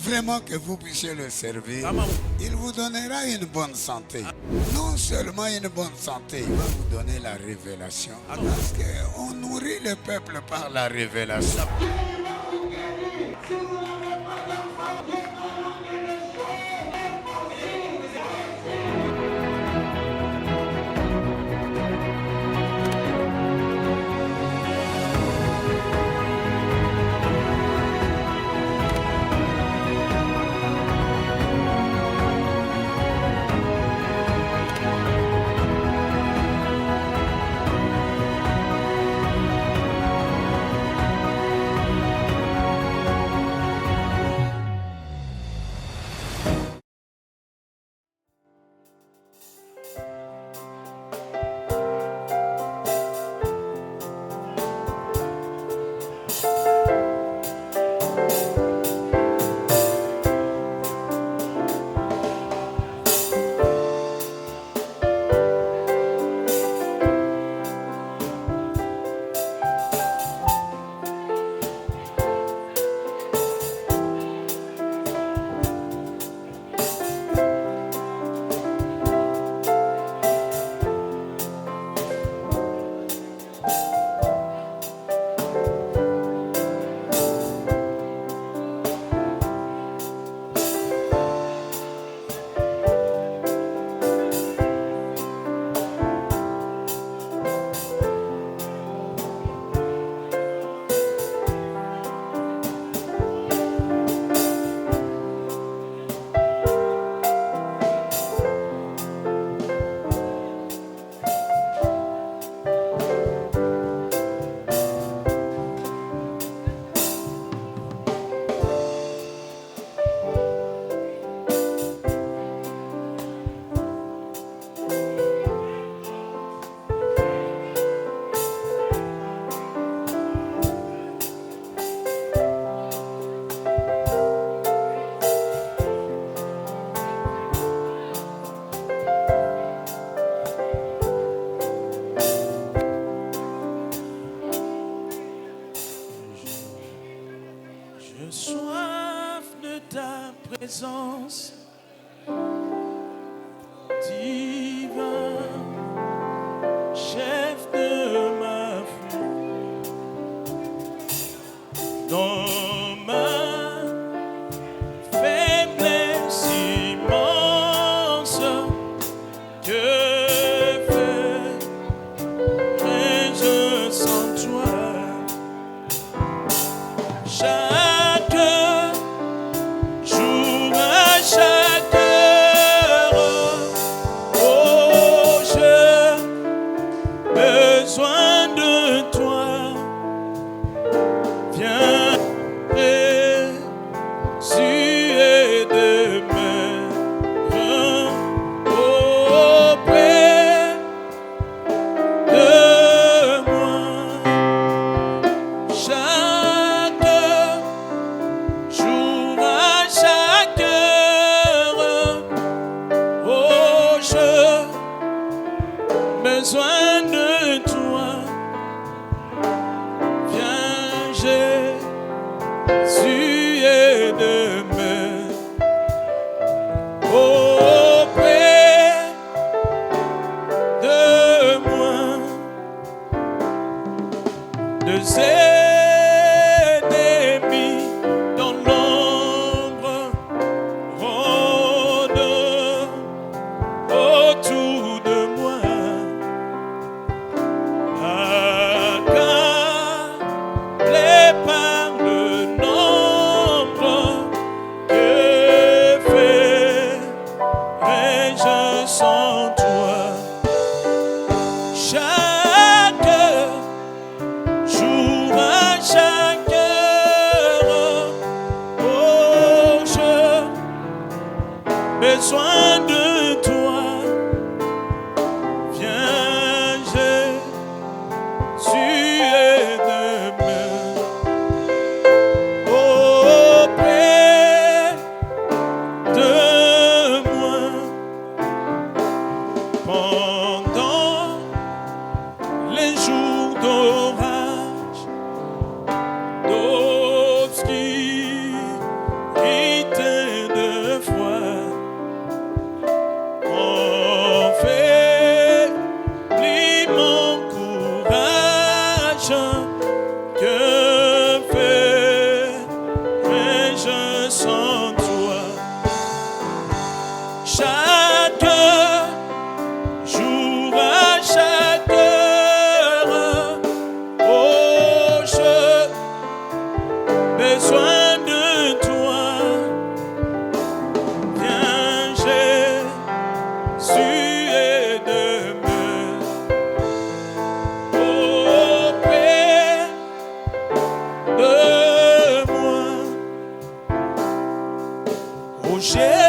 vraiment que vous puissiez le servir, il vous donnera une bonne santé. Non seulement une bonne santé, il va vous donner la révélation. Parce qu'on nourrit le peuple par la révélation. Je soif de ta présence divin, chef de ma vie. Dans ma faiblesse immense, que ferais-je sans toi? Chaque jour, à chaque heure, oh, j'ai besoin de toi. Viens ressusciter de mes reins auprès de moi. Chaque jour, à chaque heure, oh, j'ai besoin de toi. Viens, Jésus, et de me auprès de moi. Deux ennemis dans l'ombre rôdent autour de moi. Accablé par le nombre, que ferais-je sans toi? Chaque jour, à chaque heure, oh, j'ai besoin de toi. Viens, Jésus, et de me auprès de moi. Pendant les jours d'orage, d'obscurité chaque jour, à chaque heure. Oh, j'ai besoin de toi. Viens, Jésus, aide-moi. Auprès de moi. Oh, Jésus.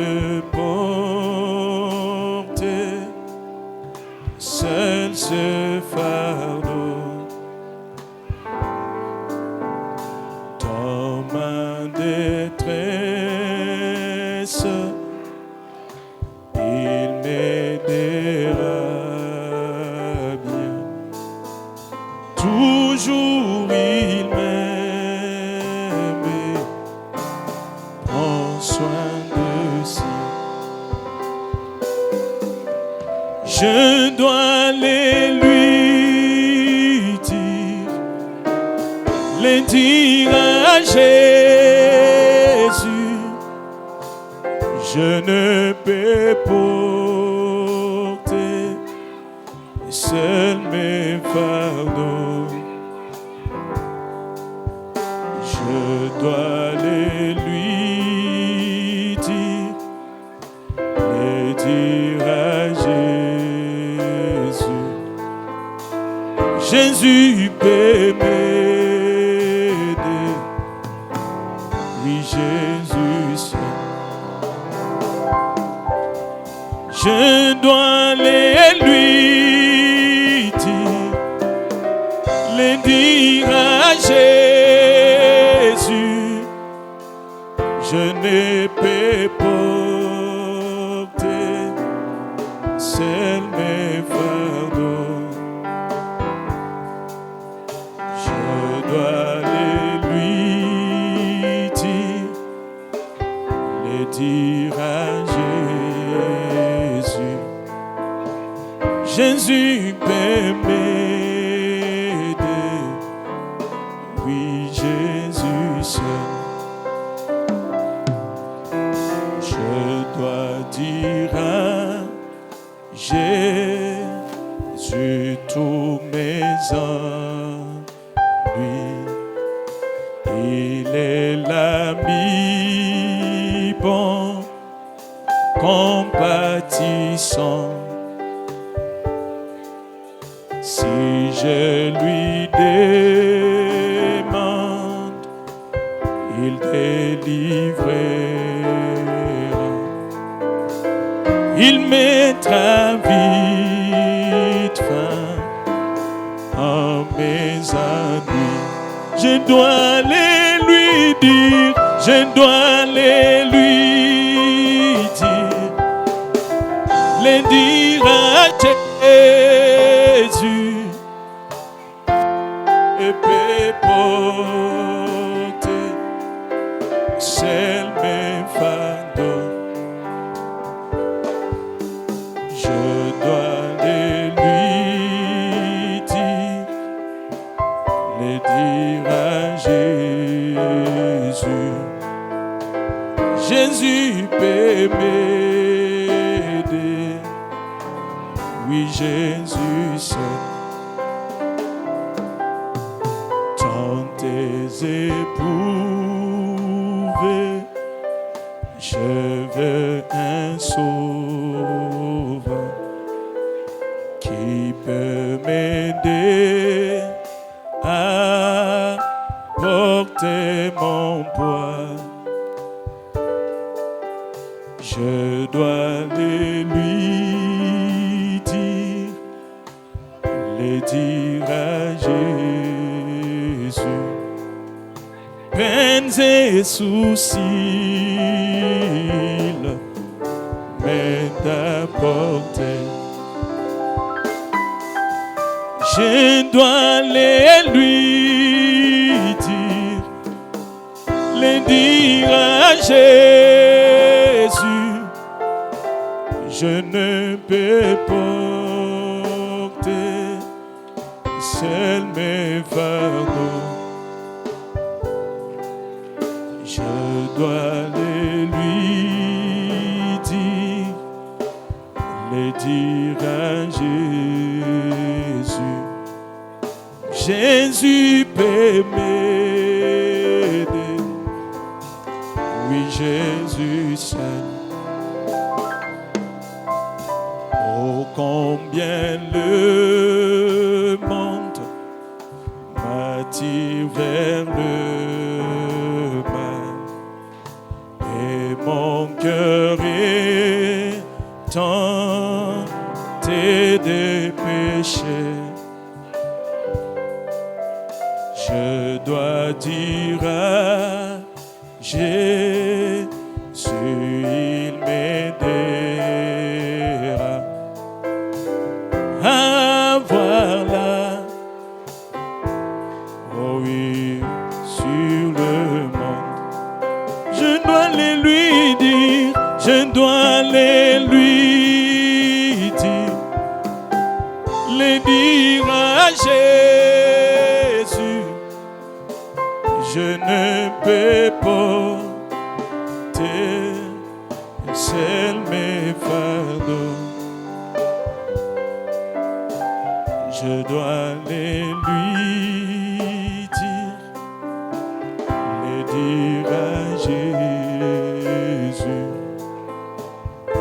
peux porter seul ce fardeau. Dans ma détresse, il m'aidera bien. Toujours il m'aime et prend soin de si. Je dois aller lui dire à Jésus, je ne peux porter seul mes fardeaux. Je dois aller lui dire à Jésus, Jésus peut m'aider, oui Jésus seul. Je dois aller lui dire à Jésus, je ne peux porter seul mes fardeaux. Je dois aller lui dire à Jésus, Jésus peut m'aider, oui Jésus seul. Je dois dire à Jésus tous mes ennuis. Il est l'ami bon, compatissant. Si je lui demande, il délivrera. Il mettra vite fin à mes ennuis. Je dois aller lui dire, je dois aller lui dire à Jésus, et peut porter seul mes fardeaux. Je dois aller lui dire à Jésus, Jésus peut m'aider, oui Jésus seul. Tentez éprouver, je veux un sauveur qui peut m'aider à porter mon poids. Je dois aller lui dire à Jésus, peines et soucis m'aident à porter. Je dois aller lui dire à Jésus, je ne peux porter seul mes fardeaux. Je dois aller lui dire à Jésus, Jésus peut m'aider, oui Jésus seul. Oh combien le monde m'attire vers le mal, et mon cœur est tenté de pécher, je dois dire à Jésus, il m'aidera à voir là, oh oui, sur le monde. Je dois les lui dire, je dois les lui dire, les dire à Jésus. Je ne peux porter seul mes fardeaux. Je dois les lui dire, les dire à Jésus.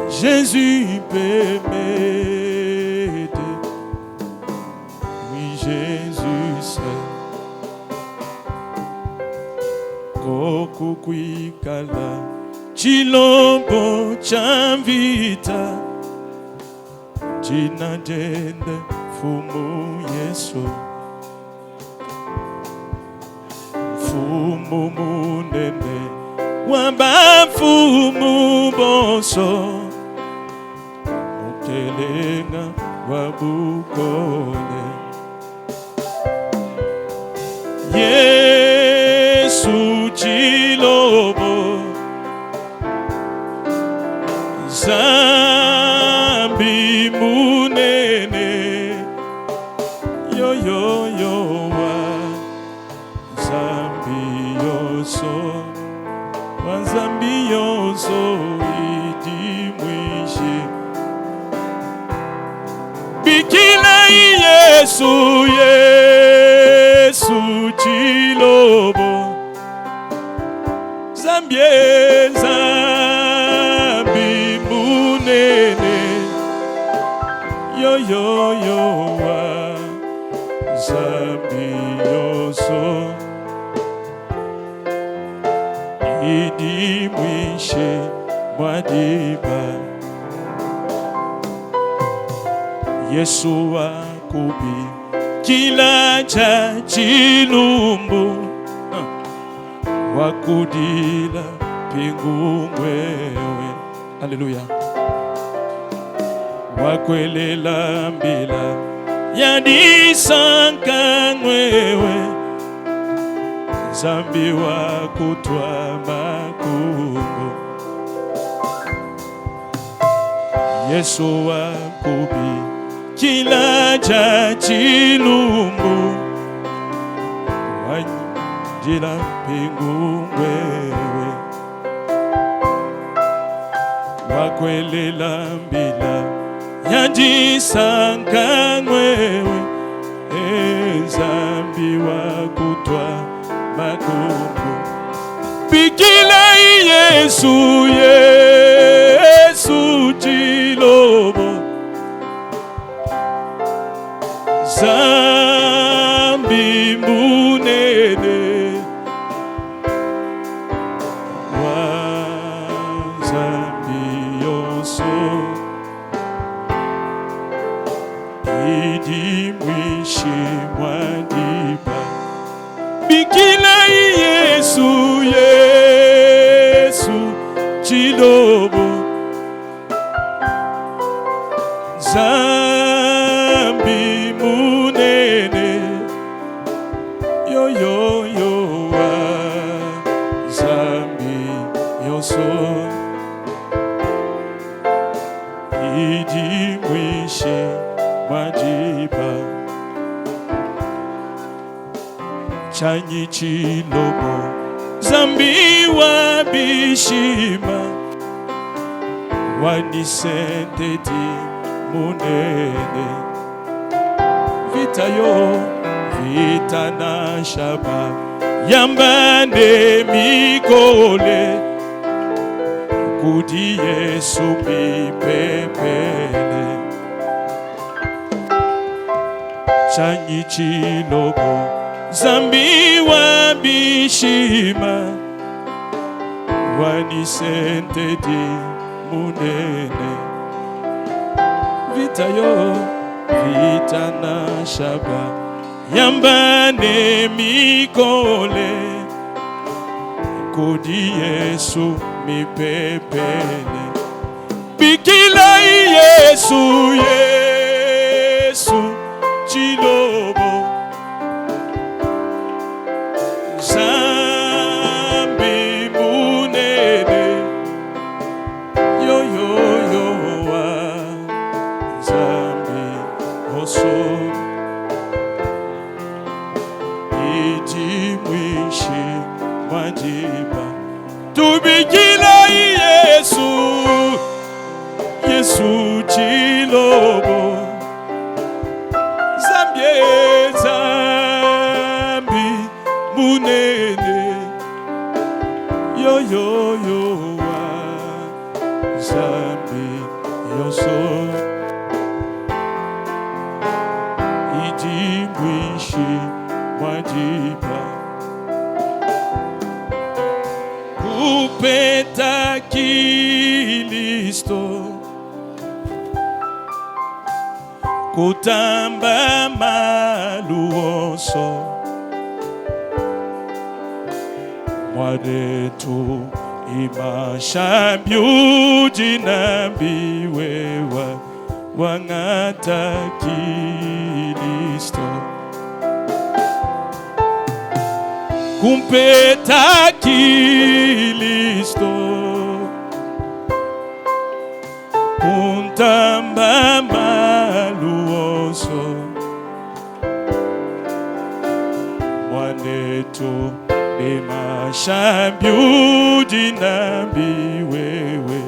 Jésus peut m'aider. Oui, Jésus seul. Kokukwikala chilombo chamvita chinatende fumu Yesu fumu munene wabafumu bonso mukelenga wabukole Yesu chilobo zambi munene yo yo yo wa zambi yoso wa zambi yoso idimwishi bikila Yesu Yesu chilobo zambie zambi munene yo yo yo wa zambi yoso idi mwishe mwadiba Yesu wakubi kila cha chilumbu wakudila pingu mwewe. Haleluya. Wakwelela mbila yadisanka mwewe zambi wakutwa makungu Yesu wakubi kila cha chilumbu wajila pingu mwewe wakwelela mbila yajisanga mwewe zambi wakutwa makungu bikila Yesu Yesu chilobo zambi munene wa zambi yoso idi mwishi mwadiba bikila Yesu Yesu chilobo zambi munene yo yo yo wa zambi yoso idi mwishi mwajiba chanyi chilobo zambi wa bishima wanisenteti munene vita yo vita na shaba yambande mikole kudi Yesu pipepele chanyi chilobo zambi wa bishima wanisenteti munene. Vita yo, vita na shaba, yambane mikole, kodi Yesu mi pepele. Bikila Yesu, Yesu chilobo, zambi munene, yo yo yo wa zambi oso, iti mwishi majiba, tubikila Yesu, Yesu chilobo, zambi zambi munene, yo yo yo wa zambi yoso, ijimwishi wajiba, kupeta Kristo, kutamba maluoso, mwadetu imashambyuji nambiwewa wangata Kristo, kumpeta Kristo, kuntamba maluoso, mwanetu imashambyuji nambiwewe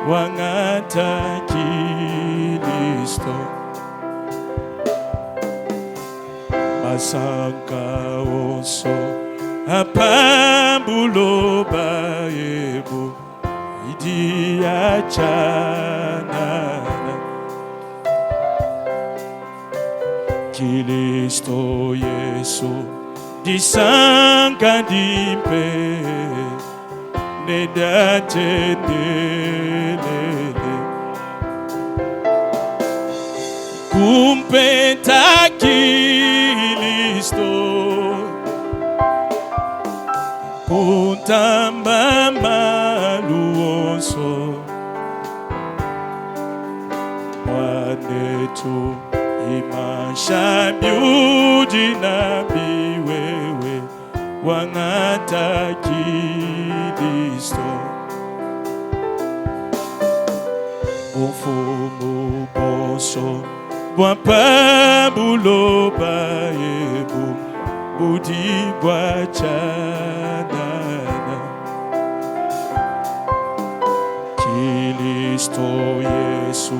wangata Kristo, masanga oso apambulo baebu idiachanana, Kristo Yesu disanga dimpe nedatendelele, kumpeta Kristo, kuntamba maluoso, mwanetu imashambyuji nambiwewe wangata Kristo, ufumu boso bwapabulo baebu budi bwachanana, Kristo Yesu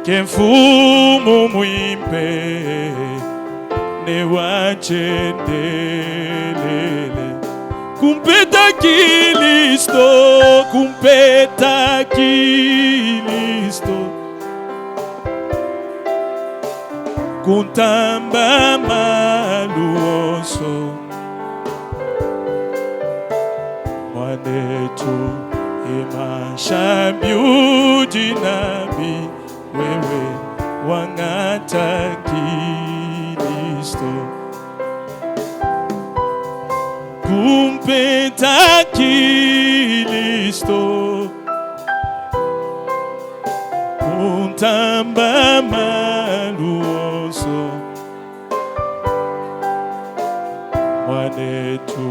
kemfumu mwimpe ne wachendelele, kumpeta Kristo, kumpeta Kristo, kuntamba maluoso, mwanetu imashambyuji nambi wewe wangata Kristo, kumpeta Kristo, kuntamba maluoso, mwanetu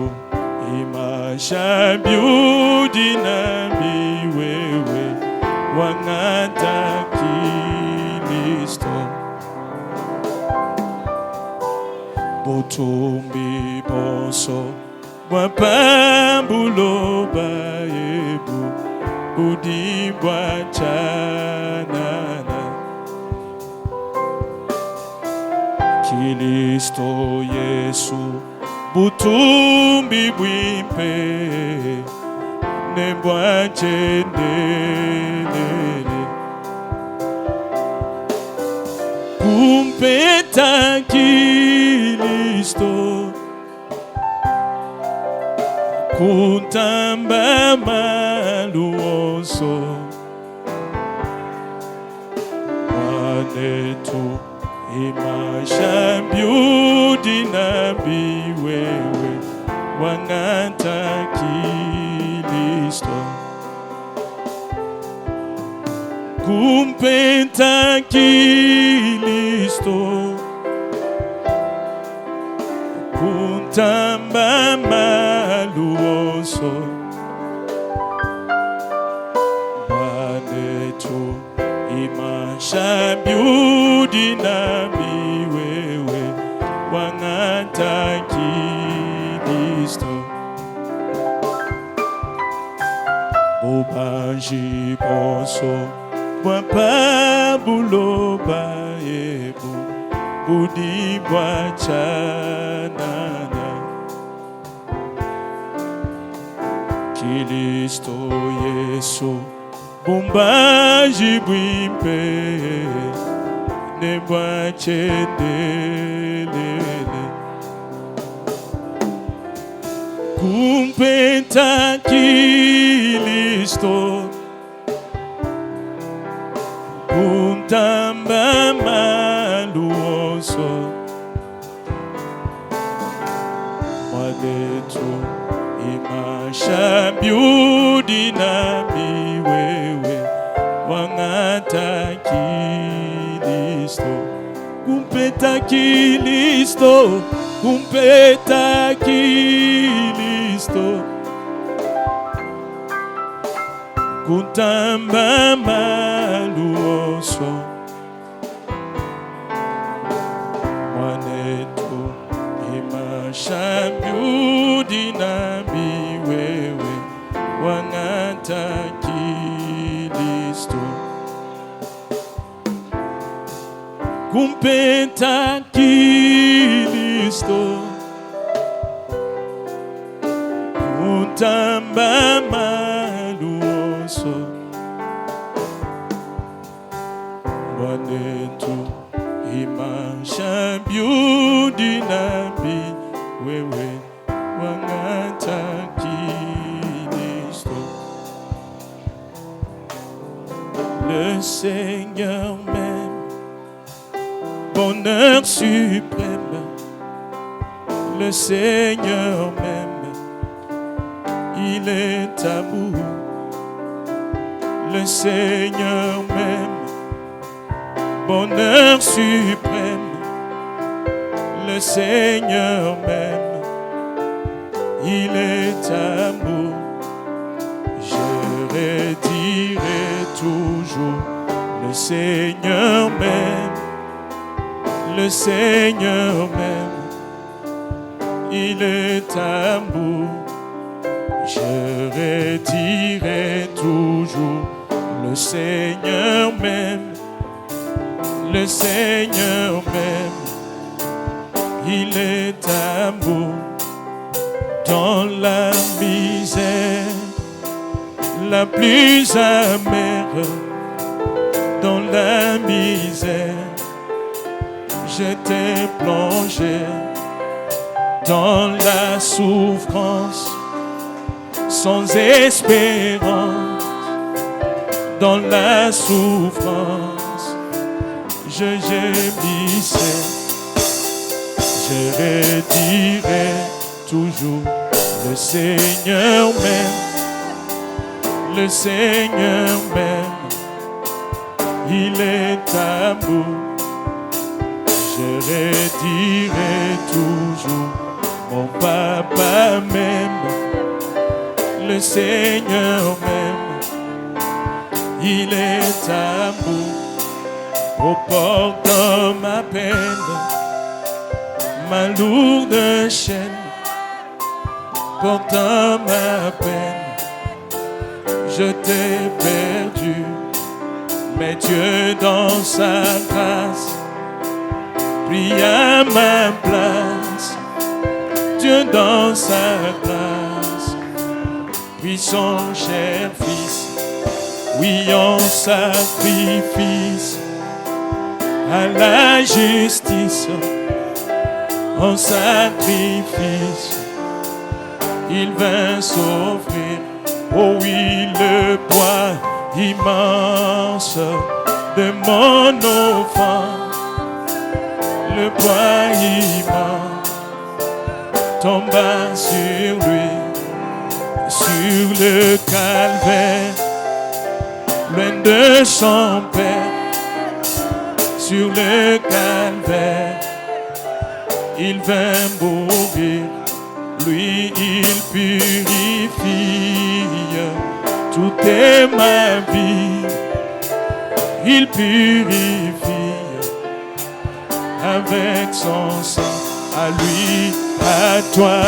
imashambyuji nambi wewe wangata Kristo, botumbi boso bwapambulo baebu budi bwachanana, Kristo Yesu butumbi bwimpe ne bwachendelele, kumpeta Kristo, kuntamba maluoso, Wanetu imashambiudi nabi wewe wangata Kristo kumpeta Kristo kuntamba maluoso Wanetu imashambiudi nabi wewe wangata Kristo Obanji ponso Wapa buloba ebu Budi bwachanana Kristo Yesu Bumbaji bwimpe Ne bwachedelele Kumpeta Kristo Kuntamba maluoso Wanetu imashambiudi nabi wewe wangata Kristo kumpeta Kristo kumpeta Kristo kuntamba maluoso Wanetu imashambiudi nabi wewe wangata Kristo kumpeta Kristo kuntamba maluoso Wanetu imashambiudi nabi wewe wangata Kristo Le Seigneur m'aime bonheur suprême Le Seigneur m'aime il est amour Le Seigneur m'aime bonheur suprême, le Seigneur m'aime, il est amour. Je redirai toujours, le Seigneur m'aime, le Seigneur m'aime, il est amour. Je redirai toujours, le Seigneur m'aime. Le Seigneur m'aime, il est amour dans la misère, la plus amère, dans la misère, j'étais plongé dans la souffrance, sans espérance, dans la souffrance. Je gémissais, je redirai toujours, le Seigneur m'aime, le Seigneur m'aime, il est amour. Je redirai toujours, mon papa m'aime, le Seigneur m'aime, il est amour. Au port de ma peine, ma lourde chaîne, portant ma peine, je t'ai perdu, mais Dieu dans sa grâce prit à ma place. Dieu dans sa grâce puis son cher Fils, oui en sacrifice à la justice, en sacrifice, il vint s'offrir, oh oui, le poids immense de mon offense, le poids immense tomba sur lui, sur le calvaire, loin de son Père, sur le calvaire, il vint mourir, lui il purifie toute ma vie, il purifie avec son sang, à lui, à toi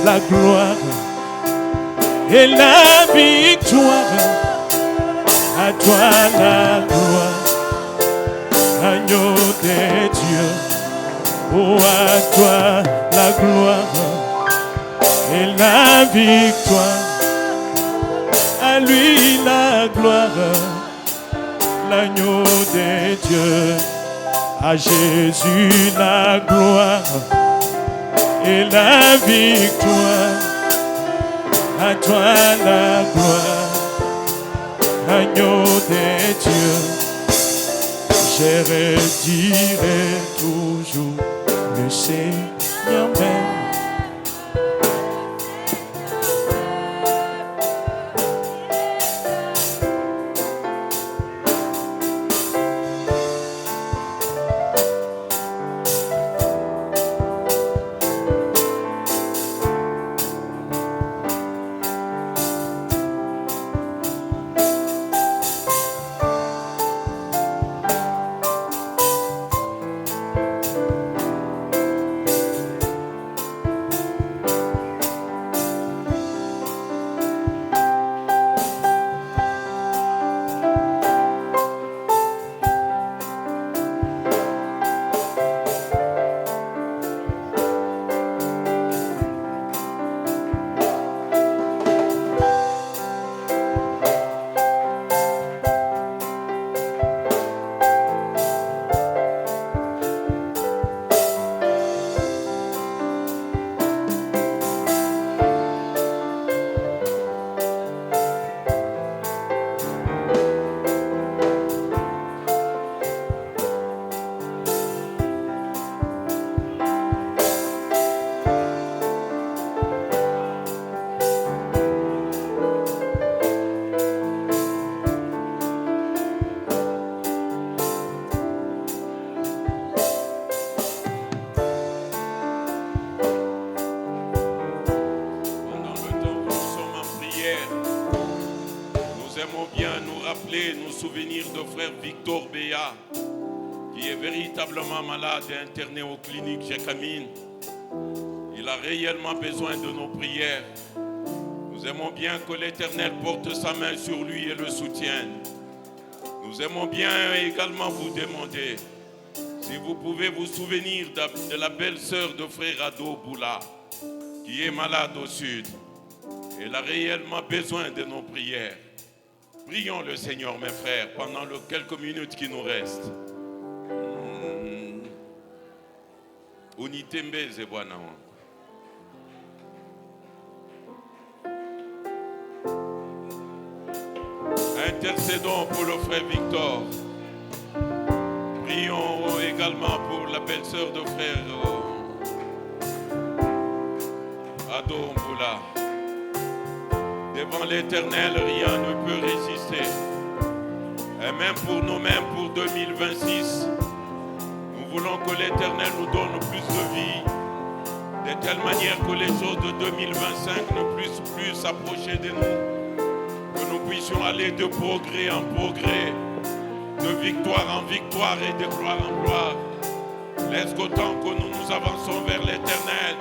la gloire et la victoire, à toi la gloire, agneau de Dieu, oh à toi la gloire et la victoire, à lui la gloire, l'agneau de Dieu, à Jésus la gloire et la victoire, à toi la gloire, agneau de Dieu. Je redirai toujours le Seigneur même. Nous souvenir de frère Victor Béa, qui est véritablement malade et interné aux cliniques Jacamine. Il a réellement besoin de nos prières. Nous aimons bien que l'Éternel porte sa main sur lui et le soutienne. Nous aimons bien également vous demander si vous pouvez vous souvenir de la belle-sœur de frère Ado Boula, qui est malade au sud. Elle a réellement besoin de nos prières. Prions le Seigneur, mes frères, pendant les quelques minutes qui nous restent. Unitembe zebwana. Intercédons pour le frère Victor. Prions également pour la belle-sœur de frère Ado Mboula. Devant l'Éternel, rien ne peut résister. Et même pour nous-mêmes, pour 2026, nous voulons que l'Éternel nous donne plus de vie, de telle manière que les choses de 2025 ne puissent plus s'approcher de nous, que nous puissions aller de progrès en progrès, de victoire en victoire et de gloire en gloire. Laisse qu'autant que nous nous avançons vers l'Éternel,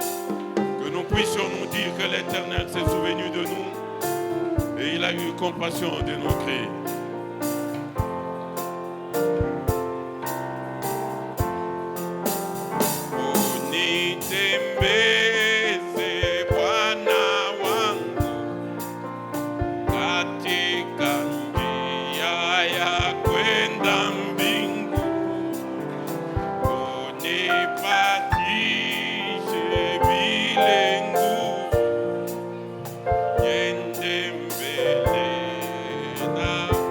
que nous puissions nous dire que l'Éternel s'est souvenu de nous et il a eu compassion de nos cris. Now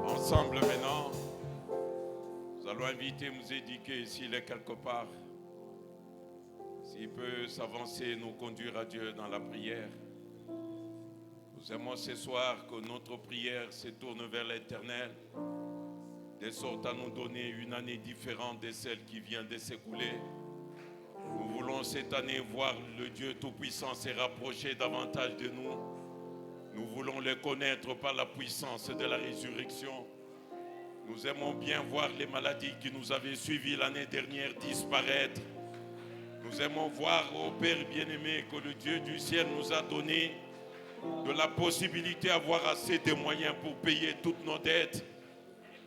Ensemble maintenant, nous allons inviter Mousédiké s'il est quelque part. S'il peut s'avancer, nous conduire à Dieu dans la prière. Nous aimons ce soir que notre prière se tourne vers l'Éternel, de sorte à nous donner une année différente de celle qui vient de s'écouler. Nous voulons cette année voir le Dieu Tout-Puissant se rapprocher davantage de nous. Nous voulons le connaître par la puissance de la résurrection. Nous aimons bien voir les maladies qui nous avaient suivis l'année dernière disparaître. Nous aimons voir, ô Père bien-aimé, que le Dieu du ciel nous a donné de la possibilité d'avoir assez de moyens pour payer toutes nos dettes,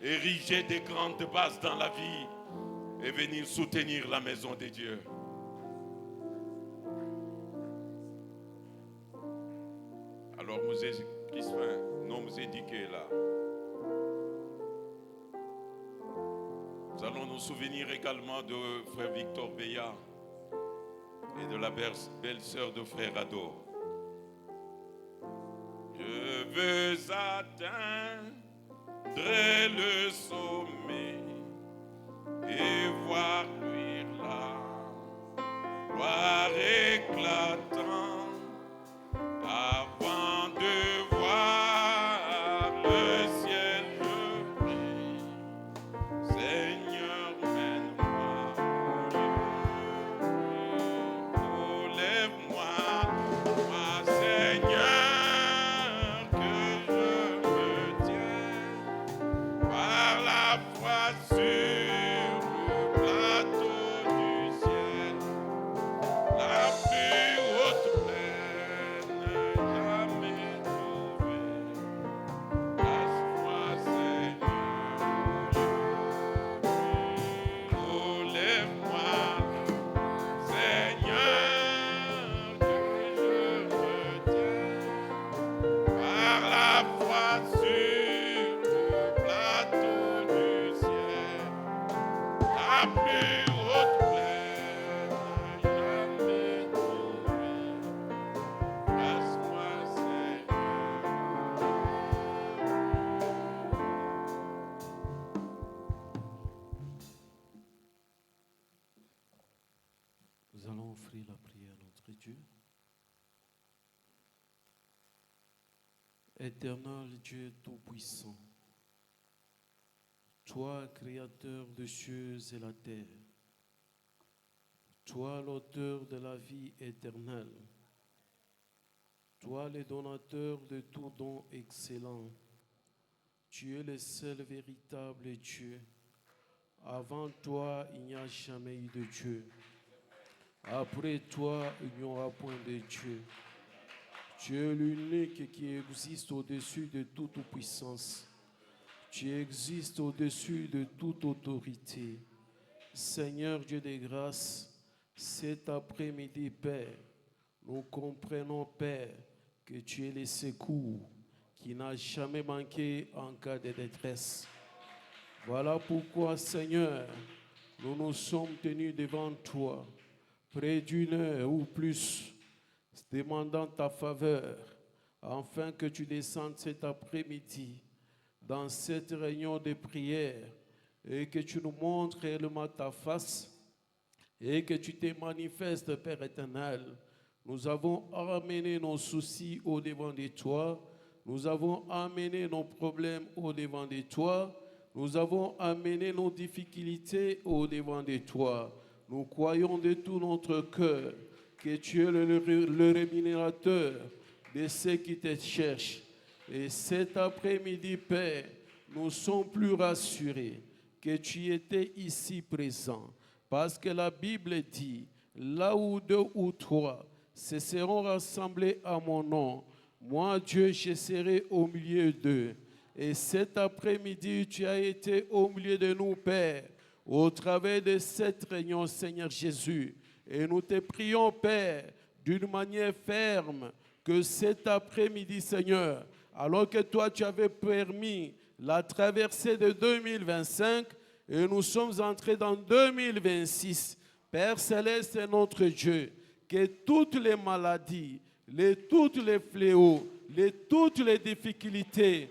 ériger des grandes bases dans la vie et venir soutenir la maison de Dieu. Alors, Crispin, nous édiqués là. Nous allons nous souvenir également de frère Victor Beya et de la belle-sœur de frère Ado. Je veux atteindre le sommet et voir luire la gloire éclatante avant de voir le ciel me prie. Seigneur, mène-moi, lève-moi, moi Seigneur, que je me tienne par la foi sur le plateau du ciel, la plus haute plaine jamais trouvée. Passe-moi Seigneur, oh lève-moi Seigneur, que je me tienne par la foi sur le plateau du ciel, la plus haute plaine jamais trouvée. Passe-moi Seigneur. Nous allons offrir la prière à notre Dieu. Éternel Dieu Tout-Puissant, toi, Créateur des cieux et la terre, toi, l'auteur de la vie éternelle, toi, le donateur de tout don excellent, tu es le seul véritable Dieu. Avant toi, il n'y a jamais eu de Dieu. Après toi, il n'y aura point de Dieu. Tu es l'unique qui existe au-dessus de toute puissance. Tu existes au-dessus de toute autorité. Seigneur Dieu des grâces, cet après-midi, Père, nous comprenons, Père, que tu es le secours qui n'a jamais manqué en cas de détresse. Voilà pourquoi, Seigneur, nous nous sommes tenus devant toi, près d'une heure ou plus, demandant ta faveur, afin que tu descendes cet après-midi dans cette réunion de prière et que tu nous montres réellement ta face et que tu te manifestes, Père éternel. Nous avons amené nos soucis au devant de toi, nous avons amené nos problèmes au devant de toi, nous avons amené nos difficultés au devant de toi. Nous croyons de tout notre cœur que tu es le rémunérateur de ceux qui te cherchent. Et cet après-midi, Père, nous sommes plus rassurés que tu étais ici présent. Parce que la Bible dit, là où 2 ou 3 se seront rassemblés à mon nom, moi, Dieu, je serai au milieu d'eux. Et cet après-midi, tu as été au milieu de nous, Père, au travers de cette réunion, Seigneur Jésus. Et nous te prions, Père, d'une manière ferme, que cet après-midi, Seigneur, alors que toi, tu avais permis la traversée de 2025, et nous sommes entrés dans 2026, Père Céleste est notre Dieu, que toutes les maladies, tous les fléaux, toutes les difficultés,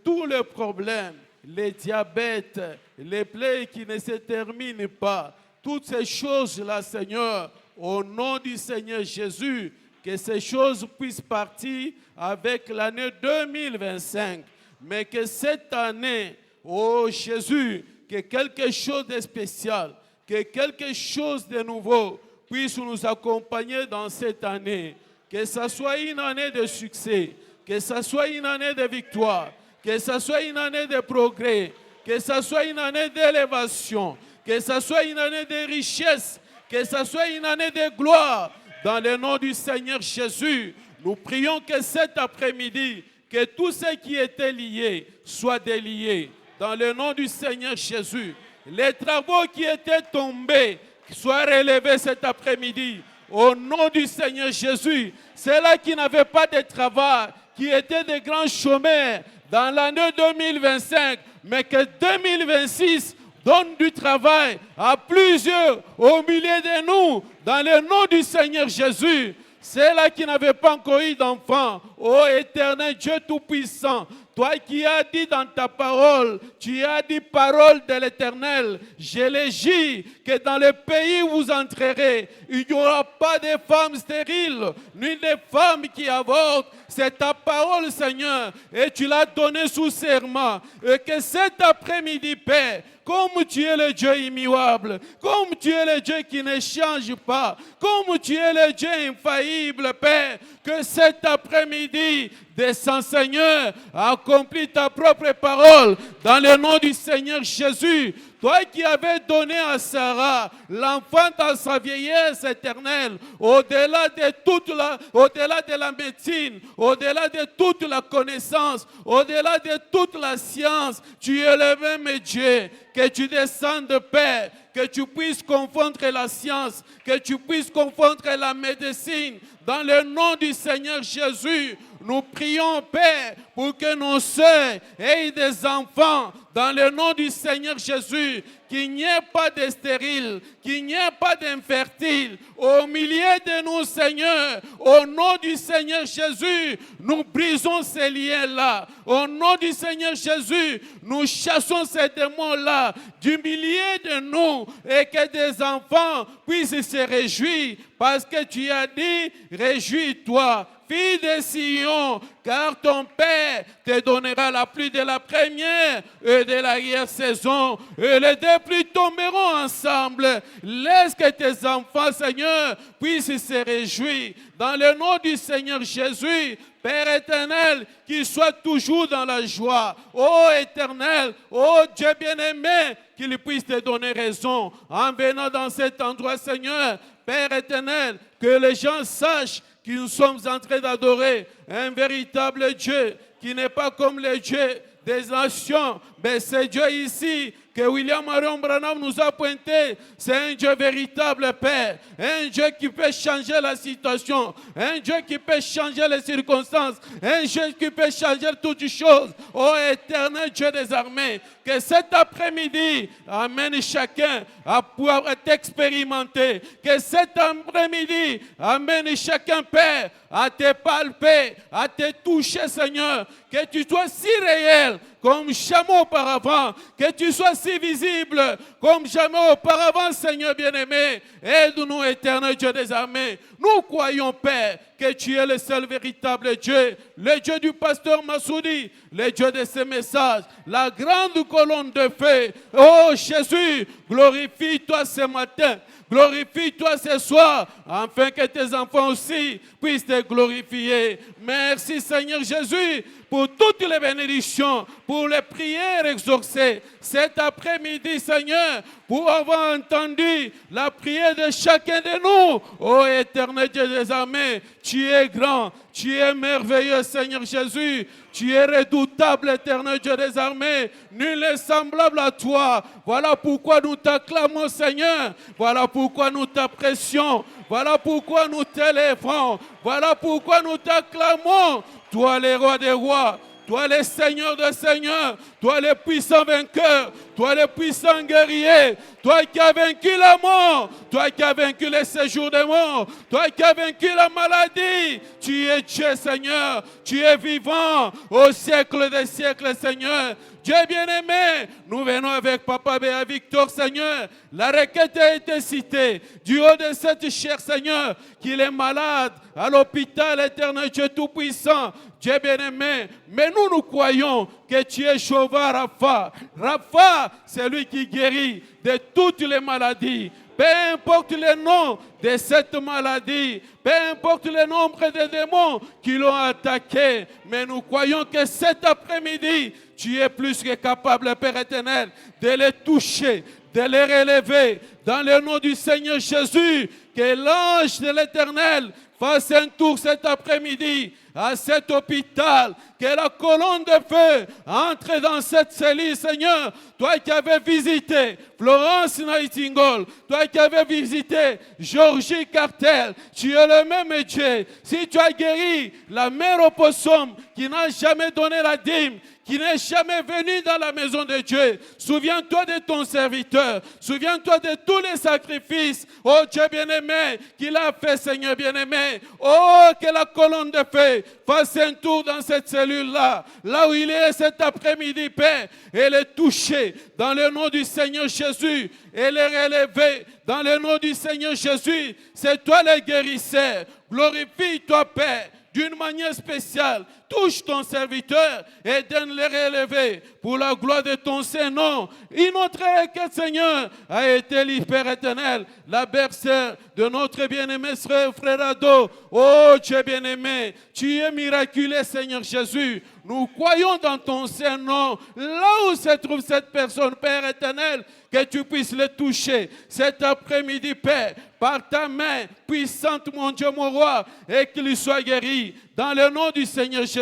tous les problèmes, les diabètes, les plaies qui ne se terminent pas, toutes ces choses-là, Seigneur, au nom du Seigneur Jésus, que ces choses puissent partir avec l'année 2025. Mais que cette année, oh Jésus, que quelque chose de spécial, que quelque chose de nouveau puisse nous accompagner dans cette année. Que ce soit une année de succès, que ce soit une année de victoire, que ce soit une année de progrès, que ce soit une année d'élévation, que ce soit une année de richesse, que ce soit une année de gloire. Dans le nom du Seigneur Jésus, nous prions que cet après-midi, que tout ce qui était lié soit délié. Dans le nom du Seigneur Jésus, les travaux qui étaient tombés soient relevés cet après-midi. Au nom du Seigneur Jésus, ceux-là qui n'avaient pas de travail, qui étaient des grands chômeurs dans l'année 2025, mais que 2026 donne du travail à plusieurs au milieu de nous, dans le nom du Seigneur Jésus. Ceux-là qui n'avaient pas encore eu d'enfants, ô éternel Dieu Tout-Puissant, toi qui as dit dans ta parole, tu as dit parole de l'Éternel, je l'ai dit que dans le pays où vous entrerez, il n'y aura pas de femmes stériles, ni de femmes qui avortent. C'est ta parole, Seigneur, et tu l'as donnée sous serment. Et que cet après-midi, Père, comme tu es le Dieu immuable, comme tu es le Dieu qui ne change pas, comme tu es le Dieu infaillible, Père, que cet après-midi, descends, Seigneur, accomplis ta propre parole dans le nom du Seigneur Jésus. Toi qui avais donné à Sarah l'enfant dans sa vieillesse éternelle, au-delà de la médecine, au-delà de toute la connaissance, au-delà de toute la science, tu es le même Dieu. Que tu descendes, Père, que tu puisses confondre la science, que tu puisses confondre la médecine. Dans le nom du Seigneur Jésus, nous prions, Père, pour que nos sœurs aient des enfants. Dans le nom du Seigneur Jésus, qu'il n'y ait pas de stérile, qu'il n'y ait pas d'infertile. Au milieu de nous, Seigneur, au nom du Seigneur Jésus, nous brisons ces liens-là. Au nom du Seigneur Jésus, nous chassons ces démons-là du milieu de nous et que des enfants puissent se réjouir parce que tu as dit, réjouis-toi. Fille de Sion, car ton Père te donnera la pluie de la première et de l'arrière-saison, et les deux pluies tomberont ensemble. Laisse que tes enfants, Seigneur, puissent se réjouir. Dans le nom du Seigneur Jésus, Père éternel, qu'il soit toujours dans la joie. Ô éternel, ô Dieu bien-aimé, qu'il puisse te donner raison en venant dans cet endroit, Seigneur. Père éternel, que les gens sachent que nous sommes en train d'adorer un véritable Dieu qui n'est pas comme le Dieu des nations, mais c'est Dieu ici que William Marion Branham nous a pointé. C'est un Dieu véritable, Père, un Dieu qui peut changer la situation, un Dieu qui peut changer les circonstances, un Dieu qui peut changer toutes choses. Ô éternel Dieu des armées, que cet après-midi amène chacun à pouvoir t'expérimenter, que cet après-midi amène chacun, Père, à te palper, à te toucher, Seigneur, que tu sois si réel comme jamais auparavant, que tu sois si visible comme jamais auparavant, Seigneur bien-aimé. Aide-nous, éternel Dieu des armées. Nous croyons, Père, que tu es le seul véritable Dieu, le Dieu du pasteur Massoudi, le Dieu de ces messages, la grande colonne de feu. Oh Jésus, glorifie-toi ce matin. Glorifie-toi ce soir, afin que tes enfants aussi puissent te glorifier. Merci Seigneur Jésus, pour toutes les bénédictions, pour les prières exaucées cet après-midi, Seigneur, pour avoir entendu la prière de chacun de nous. Ô éternel Dieu des armées, tu es grand, tu es merveilleux, Seigneur Jésus. Tu es redoutable, éternel Dieu des armées. Nul n'est semblable à toi. Voilà pourquoi nous t'acclamons, Seigneur. Voilà pourquoi nous t'apprécions. Voilà pourquoi nous t'élèvons. Voilà pourquoi nous t'acclamons. Toi, le roi des rois. Toi, le Seigneur des seigneurs. Toi, le puissant vainqueur. Toi, le puissant guerrier. Toi qui as vaincu la mort. Toi qui as vaincu les séjours des morts. Toi qui as vaincu la maladie. Tu es Dieu, Seigneur. Tu es vivant au siècle des siècles, Seigneur. Dieu bien-aimé, nous venons avec Papa Béa Victor, Seigneur. La requête a été citée du haut de cette chair, Seigneur, qu'il est malade à l'hôpital, éternel Dieu Tout-Puissant. Dieu bien-aimé, mais nous croyons que tu es Jéhovah Rapha. Rapha, c'est lui qui guérit de toutes les maladies. Peu importe le nom de cette maladie, peu importe le nombre de démons qui l'ont attaqué, mais nous croyons que cet après-midi, tu es plus que capable, Père éternel, de les toucher, de les relever dans le nom du Seigneur Jésus. Que l'ange de l'Éternel fasse un tour cet après-midi à cet hôpital, que la colonne de feu entre dans cette cellule, Seigneur. Toi qui avais visité Florence Nightingale, toi qui avais visité Georgie Cartel, tu es le même Dieu. Si tu as guéri la mère opossum qui n'a jamais donné la dîme, qui n'est jamais venu dans la maison de Dieu. Souviens-toi de ton serviteur. Souviens-toi de tous les sacrifices, oh Dieu bien-aimé, qu'il a fait, Seigneur bien-aimé. Oh, que la colonne de feu fasse un tour dans cette cellule-là, là où il est cet après-midi, Père, et le toucher dans le nom du Seigneur Jésus, et le relever dans le nom du Seigneur Jésus. C'est toi le guérisseur. Glorifie-toi, Père, d'une manière spéciale. Touche ton serviteur et donne-le relever pour la gloire de ton Saint-Nom. Une autre requête, Seigneur, a été l'Hyper éternel, la berceur de notre bien-aimé frère Ado. Oh Dieu bien-aimé, tu es miraculeux, Seigneur Jésus. Nous croyons dans ton Saint-Nom, là où se trouve cette personne, Père éternel, que tu puisses le toucher cet après-midi, Père, par ta main puissante, mon Dieu, mon roi, et qu'il soit guéri dans le nom du Seigneur Jésus.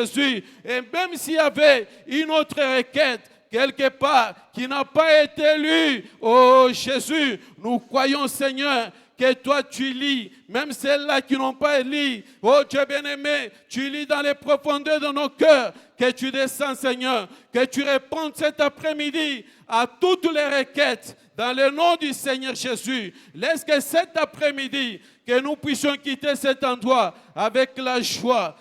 Et même s'il y avait une autre requête quelque part qui n'a pas été lue, oh Jésus, nous croyons, Seigneur, que toi tu lis, même celles-là qui n'ont pas lu, oh Dieu bien-aimé, tu lis dans les profondeurs de nos cœurs, que tu descends, Seigneur, que tu réponds cet après-midi à toutes les requêtes dans le nom du Seigneur Jésus. Laisse que cet après-midi, que nous puissions quitter cet endroit avec la joie,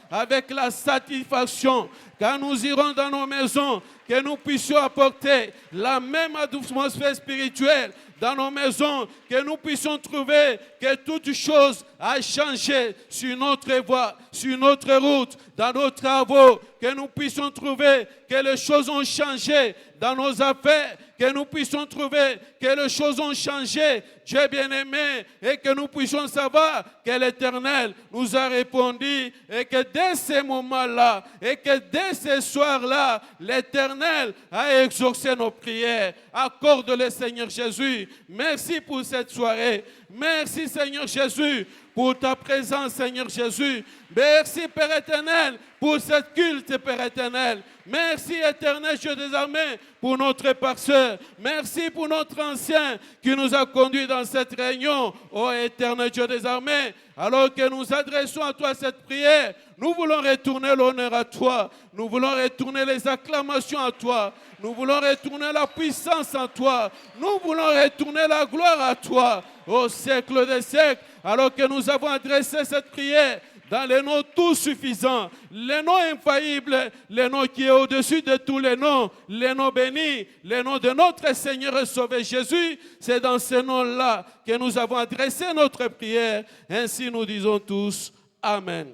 avec la satisfaction. Quand nous irons dans nos maisons, que nous puissions apporter la même atmosphère spirituelle dans nos maisons, que nous puissions trouver que toute chose a changé sur notre voie, sur notre route, dans nos travaux, que nous puissions trouver que les choses ont changé dans nos affaires, que nous puissions trouver que les choses ont changé, Dieu bien-aimé, et que nous puissions savoir que l'Éternel nous a répondu et que dès ces moments-là, et que dès ce soir-là, l'Éternel a exaucé nos prières. Accorde-le, Seigneur Jésus. Merci pour cette soirée. Merci, Seigneur Jésus, pour ta présence, Seigneur Jésus. Merci, Père éternel, pour cette culte, Père éternel. Merci, éternel Dieu des armées, pour notre pasteur. Merci pour notre ancien qui nous a conduits dans cette réunion. Ô éternel Dieu des armées, alors que nous adressons à toi cette prière, nous voulons retourner l'honneur à toi. Nous voulons retourner les acclamations à toi. Nous voulons retourner la puissance à toi. Nous voulons retourner la gloire à toi. Au siècle des siècles, alors que nous avons adressé cette prière dans le nom tout suffisant, le nom infaillible, le nom qui est au-dessus de tous les noms, le nom béni, le nom de notre Seigneur et Sauveur Jésus. C'est dans ce nom-là que nous avons adressé notre prière. Ainsi nous disons tous Amen.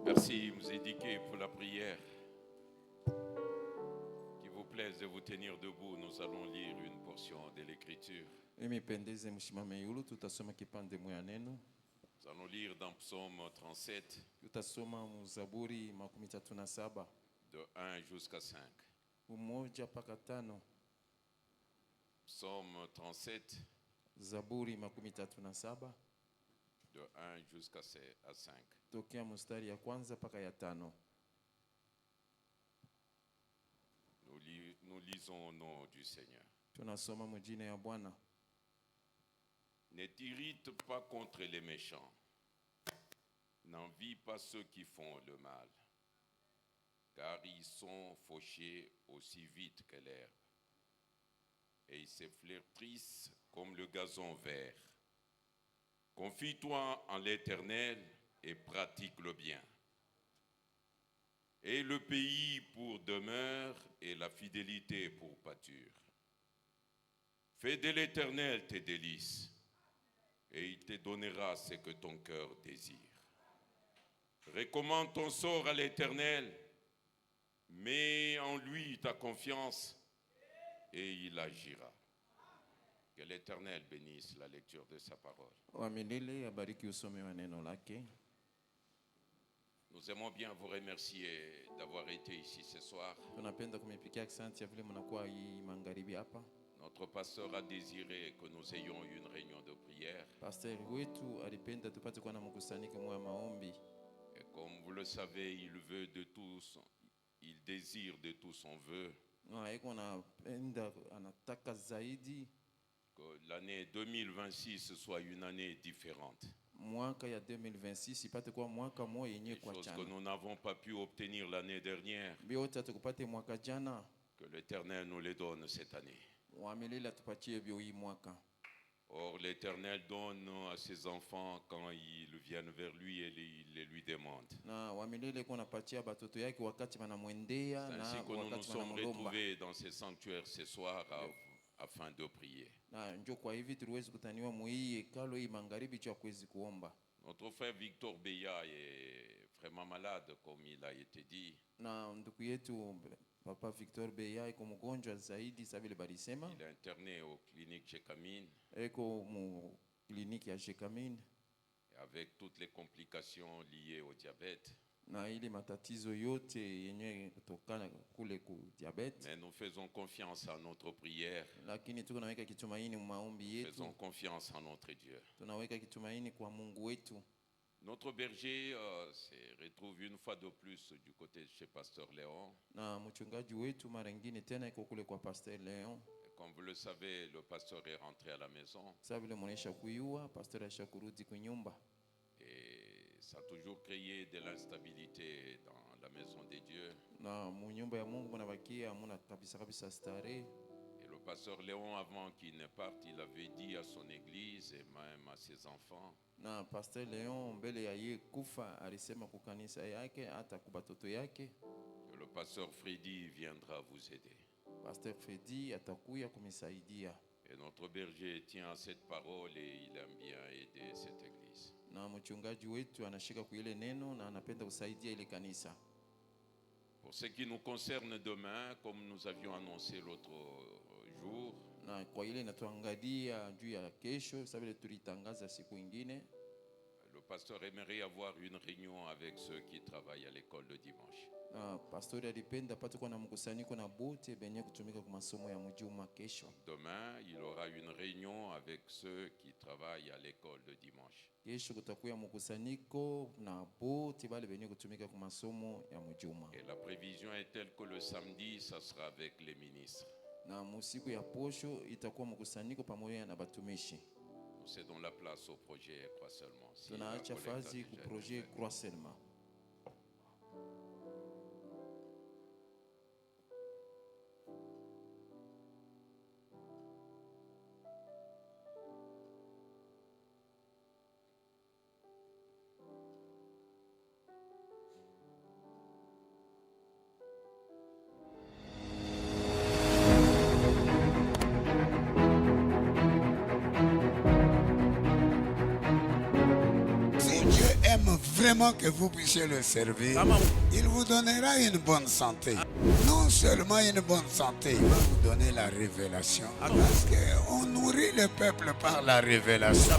Merci, vous édiquez pour la prière. Qu'il vous plaise plaise de vous tenir debout, nous allons lire une portion de l'Écriture. Imependeze mshimame yulu, tutasoma kipande mwa neno. Nous allons lire dans Psaume 37, Tutasoma Zaburi 37 de 1 jusqu'à 5. umoja mpaka 5. Psaume 37, Zaburi 37 de 1 jusqu'à 5. tokea mstari ya kwanza mpaka ya 5. Nous lisons au nom du Seigneur. Tunasoma mjina ya Bwana. Ne t'irrite pas contre les méchants. N'envie pas ceux qui font le mal, car ils sont fauchés aussi vite que l'herbe, et ils se flétrissent comme le gazon vert. Confie-toi en l'Éternel et pratique le bien. Et le pays pour demeure et la fidélité pour pâture. Fais de l'Éternel tes délices, et il te donnera ce que ton cœur désire. Recommande ton sort à l'Éternel, mets en lui ta confiance, et il agira. Que l'Éternel bénisse la lecture de sa parole. Wa milele abariki usomi wa neno lake. Nous aimons bien vous remercier d'avoir été ici ce soir. Tunapenda kumipikia asante ya vile mnakuwa hii magharibi hapa. Notre pasteur a désiré que nous ayons une réunion de prière. Pastor wetu alipenda tupate kuwa na mkusanyiko mwa maombi. Et comme vous le savez, il veut de tous, il désire de tout son vœu Na iko napenda anataka zaidi que l'année 2026 soit une année différente. mwaka ya 2026 ipate kuwa mwaka moja yenye kwa Chose que chana. nous n'avons pas pu obtenir l'année dernière, Biote atukupate mwaka jana, que l'Éternel nous les donne cette année. wa milele atupatie bio hii mwaka. Or, l'Éternel donne à ses enfants quand ils viennent vers lui et ils les lui demandent. Na wa milele kuna patia batoto yake wakati wanamwendea C'est na ainsi que nous nous wakati sommes wanamlomba. retrouvés dans ces sanctuaires ce soir afin de prier. Na njo kwa hivi tuliwezi kutaniwa muhii hekalo hii magharibi cha kuwezi kuomba. Notre frère Victor Beya est vraiment malade, comme il a été dit. Na ndugu yetu Papa Victor Beya iko mgonjwa zaidi sababu vile balisema. Il est interné aux cliniques Chekamine. Eko mu kliniki ya Shekamine. Avec toutes les complications liées au diabète. Na ile matatizo yote yenye kutokana kule ku diabete. Mais nous faisons confiance à notre prière. Lakini tunaweka kitumaini mu maombi yetu. Faisons confiance en notre Dieu. Tunaweka kitumaini kwa Mungu wetu. Notre berger se retrouve une fois de plus du côté de chez Pasteur Léon. Na mchungaji wetu mara nyingine tena iko kule kwa Pasteur Léon. Comme vous le savez, le pasteur est rentré à la maison. Sasa vile mwonesha kuyua pastor ashakurudi kwa nyumba. Et ça a toujours créé de l'instabilité dans la maison de Dieu. Na mu nyumba ya Mungu mnabakia hamuna kabisa kabisa starehe. Et le pasteur Léon, avant qu'il ne parte, il avait dit à son église et même à ses enfants Na Pastor Léon mbele ya yeye kufa alisema kwa kanisa yake hata kwa batoto yake que le pasteur Freddy viendra vous aider. Pastor Freddy atakuya kumisaidia. Et notre berger tient à cette parole et il aime bien aider cette église. Na mchungaji wetu anashika kwa ile neno na anapenda kusaidia ile kanisa. Pour ce qui nous concerne demain, comme nous avions annoncé l'autre jour, Na kwa ile inatuangalia juu ya kesho sababu ile tulitangaza siku nyingine. le pasteur aimerait avoir une réunion avec ceux qui travaillent à l'école le dimanche. Na pastori alipenda pate kuwa na mkusanyiko na bote benye kutumika kwa masomo ya mjuma kesho. Demain, il aura une réunion avec ceux qui travaillent à l'école le dimanche. Kesho kutakuwa mkusanyiko na bote bale benye kutumika kwa masomo ya mjuma. Et la prévision est telle que le samedi, ça sera avec les ministres. Na musiku ya posho itakuwa mkusanyiko pamoja na batumishi. Nous cédons la place au projet Croix seulement. Si la Tunaacha collecte a fazi déjà ku été projet faite. Croix seulement. Si Dieu aime vraiment que vous puissiez le servir, il vous donnera une bonne santé. Non seulement une bonne santé, il va vous donner la révélation. Parce qu'on nourrit le peuple par la révélation.